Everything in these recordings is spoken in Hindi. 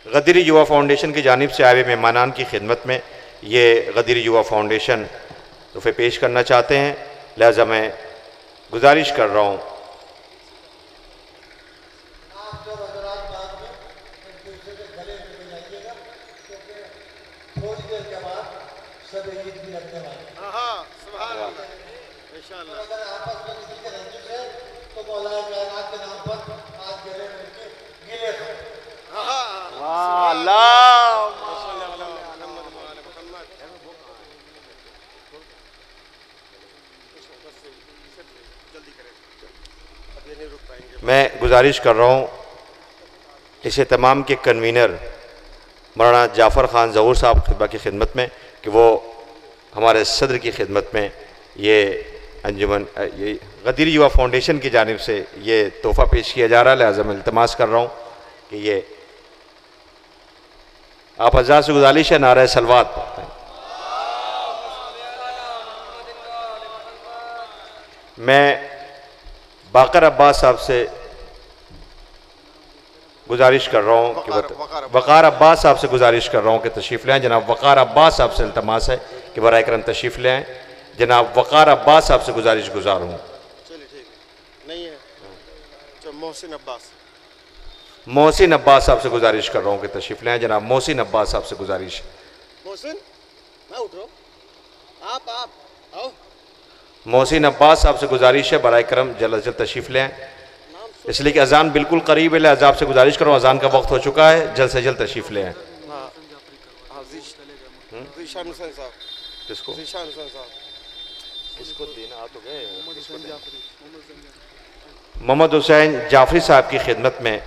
गदीरी युवा फाउंडेशन की जानिब से आए हुए मेहमानान की खिदमत में ये गदीरी युवा फाउंडेशन तोहफे पेश करना चाहते हैं, लिहाजा मैं गुजारिश कर रहा हूँ मैं गुजारिश कर रहा हूँ इस तमाम के कन्वीनर मौलाना जाफ़र ख़ान ज़हूर साहब की खिदमत में कि वो हमारे सदर की खिदमत में ये अंजुमन ये गदीरी युवा फाउंडेशन की जानिब से ये तोहफ़ा पेश किया जा रहा है। लिहाजा मैं इल्तमास कर रहा हूँ कि ये आप हज़रात से गुजारिश है नारा सलवात पढ़ते हैं। मैं बाकर अब्बास साहब से गुजारिश कर रहा हूँ कि वक़ार अब्बास साहब से गुजारिश कर रहा हूँ कि तशरीफ़ ले आएँ। जनाब वक़ार अब्बास साहब से इल्तमास है कि बराए करम तशरीफ़ ले आएँ। जनाब वक़ार अब्बास साहब से गुजारिश गुजार हूँ। नहीं है मोहसिन अब्बास साहब से गुजारिश कर रहा हूँ कि तशरीफ़ ले आएँ। जनाब मोहसिन अब्बास साहब से गुजारिश। मोहसिन मैं उठ रहा हूँ, आप आओ। मोहसिन अब्बास साहब से गुजारिश है बराए करम जल्द अज जल्द तशरीफ़ ले आएँ, इसलिए कि अजान बिल्कुल करीब है। लिहाजा आपसे गुजारिश करो, अजान का वक्त हो चुका है, जल्द से जल्द तशरीफ़ ले आएँ। किसको इसको देना आ तो गए। मोहम्मद हुसैन जाफरी साहब की खिदमत में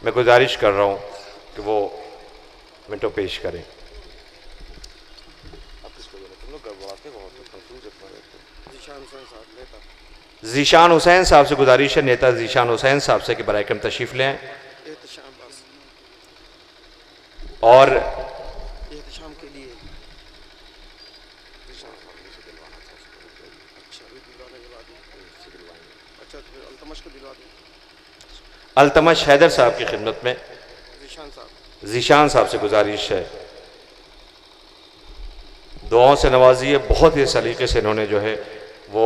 मैं गुजारिश कर रहा हूँ कि वो मिनटों पेश करें। ज़ीशान हुसैन साहब से गुजारिश है, नेता ज़ीशान हुसैन साहब से कि बराए करम तशरीफ़ लें और अल्तमश हैदर साहब की खिदमत में ज़ीशान साहब से गुजारिश है दुआओं से नवाजिए। बहुत ही सलीके से इन्होंने जो है वो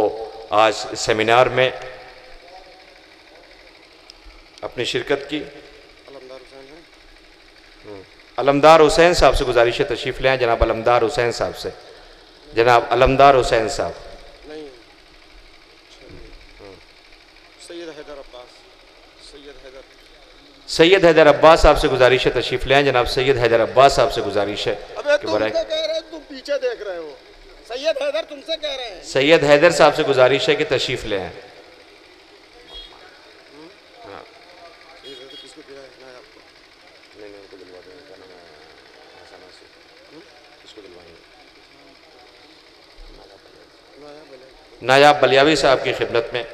आज सेमिनार में अपनी शिरकत की। अलमदार हुसैन साहब से गुजारिश है तशरीफ़ ले आएं। जनाब अलमदार हुसैन साहब से, जनाब अलमदार हुसैन साहब। सैयद हैदर अब्बास साहब से गुजारिश है तशरीफ़ ले आएं। जनाब सैयद हैदर अब्बास साहब से गुजारिश है कि तुम पीछे देख रहे हो, सैयद हैदर तुमसे कह रहे हैं। सैयद हैदर साहब से गुजारिश है कि तशरीफ़ ले आएं। नायाब बलियावी साहब की खिदमत में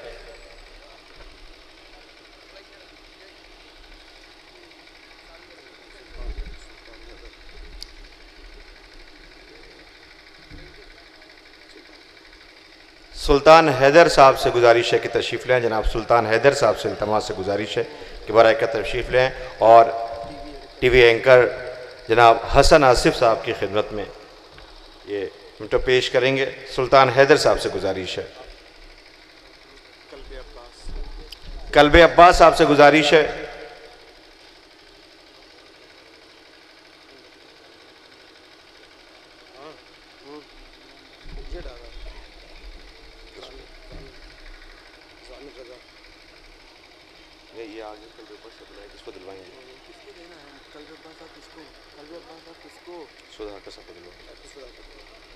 सुल्तान हैदर साहब से गुजारिश है कि तशरीफ़ लें। जनाब सुल्तान हैदर साहब से इल्तमास से गुजारिश है कि बराए का तशरीफ़ लें और टीवी एंकर जनाब हसन आसिफ साहब की खिदमत में ये मिनटों पेश करेंगे। सुल्तान हैदर साहब से गुजारिश है। कल्बे अब्बास साहब से गुजारिश है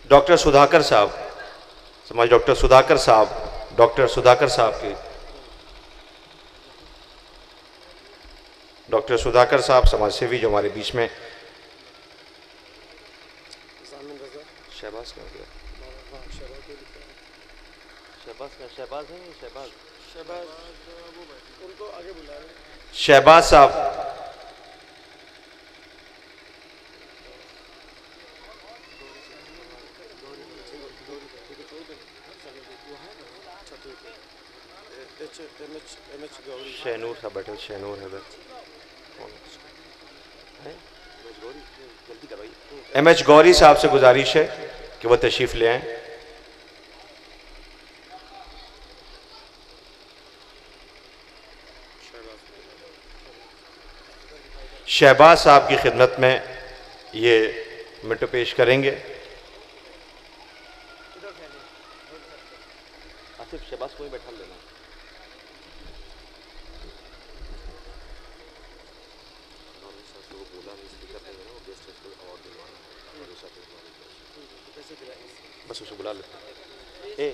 डॉक्टर सुधाकर साहब, समाज डॉक्टर सुधाकर साहब, डॉक्टर सुधाकर साहब की, डॉक्टर सुधाकर साहब समाज सेवी जो हमारे बीच में। शहबाज का शहबाज है, उनको आगे बुला रहे हैं। शहबाज साहब, शहनूर साहब बैठे, शहनूर हैदर MH गौरी साहब से गुजारिश है कि वह तशरीफ़ ले आएँ। शहबाज साहब की खिदमत में ये मिनटो पेश करेंगे। आसिफ शहबाज को ही बैठा लेना। बस उसे बुला लेते।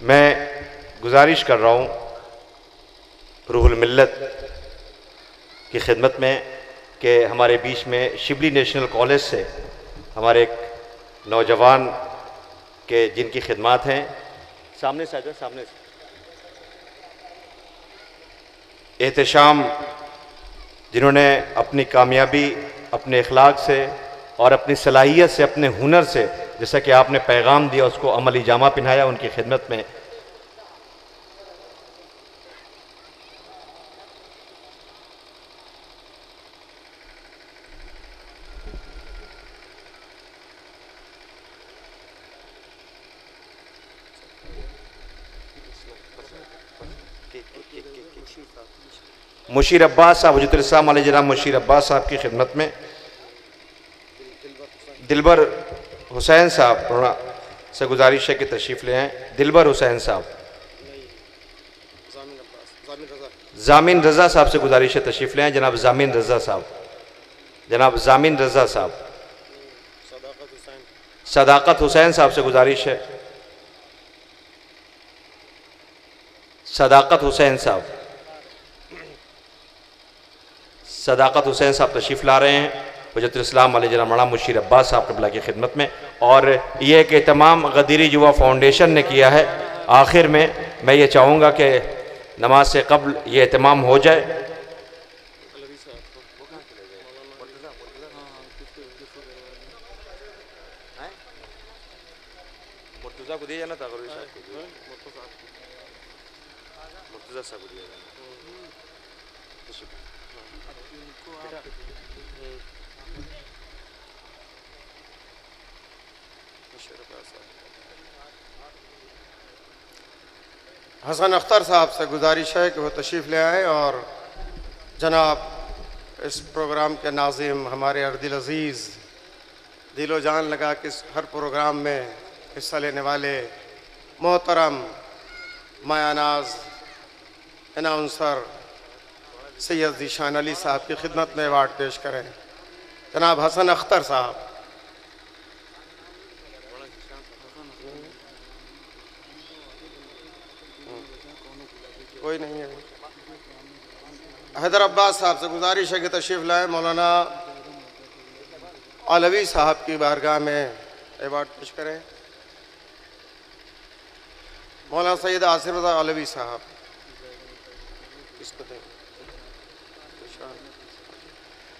मैं गुजारिश कर रहा हूँ रूहुल मिल्लत की खिदमत में कि हमारे बीच में शिबली नेशनल कॉलेज से हमारे एक नौजवान के जिनकी खिदमत हैं, सामने से आ जाओ, सामने से। एहतशाम, जिन्होंने अपनी कामयाबी अपने इखलाक से और अपनी सलाहियत से, अपने हुनर से, जैसा कि आपने पैगाम दिया उसको अमली जामा पहनाया, उनकी खिदमत में मुशीर अब्बास साहब, हुज्जतुल इस्लाम वाले जनाब मुशीर अब्बास साहब की खिदमत में दिलबर हुसैन साहब से गुजारिश है कि तशरीफ़ ले आएँ। दिलबर हुसैन साहब, जामिन रज़ा साहब से गुजारिश है तशरीफ़ ले आएँ। जनाब जामिन रज़ा साहब, जनाब जामिन रज़ा साहब। सदाकत हुसैन साहब से गुजारिश है। सदाकत हुसैन साहब, सदाकत हुसैन साहब तशरीफ़ ला रहे हैं हुज्जतुल इस्लाम वाले जनाब मौलाना मुशीर अब्बास साहब क़िबला की खिदमत में। और ये कि तमाम गदीरी युवा फाउंडेशन ने किया है। आखिर में मैं ये चाहूँगा कि नमाज से कब्ल ये एहतमाम हो जाए। मुर्तज़ा को दिया जाना था, मुर्तज़ा साहब को दिया जाना। हसन अख्तर साहब से गुजारिश है कि वो तशरीफ़ ले आए और जनाब इस प्रोग्राम के नाज़िम, हमारे अर्दिल अज़ीज़, दिलो जान लगा कि हर प्रोग्राम में हिस्सा लेने वाले मोहतरम मायानाज अनाउंसर सैयद ज़ीशान अली साहब की खिदमत में अवार्ड पेश करें। जनाब हसन अख्तर साहब। कोई नहीं है। हैदर अब्बास साहब से गुजारिश है कि तशरीफ़ लाएँ। मौलाना अलवी साहब की बारगाह में अवार्ड पेश करें। मौलाना सैयद आसिफ रज़ा अलवी साहब।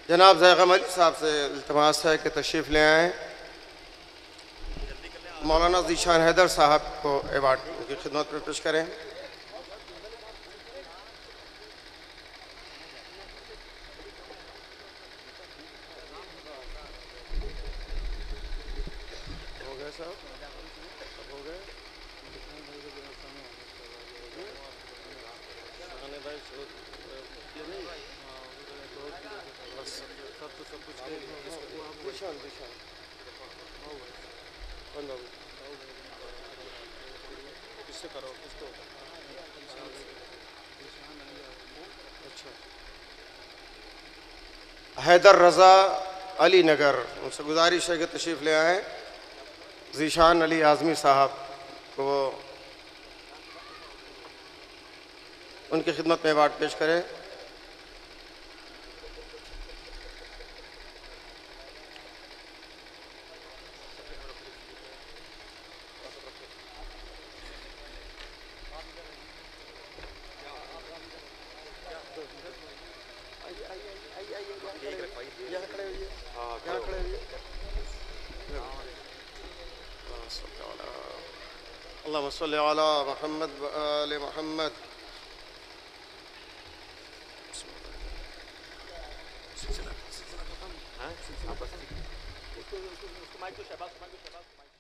जनाब ज़ैग़म अली साहब से इल्तिमास है कि तशरीफ़ ले आएँ। मौलाना ज़ीशान हैदर साहब को अवार्ड की खिदमत में पेश करें। हैदर रज़ा अली नगर, उनसे गुजारिश है कि तशरीफ़ ले आएँ। ज़ीशान अली आज़मी साहब को उनकी खिदमत में अवार्ड पेश करें। अल्लाहुम्मा सल्लि अला मुहम्मद व आले मुहम्मद माइक तो शहबाज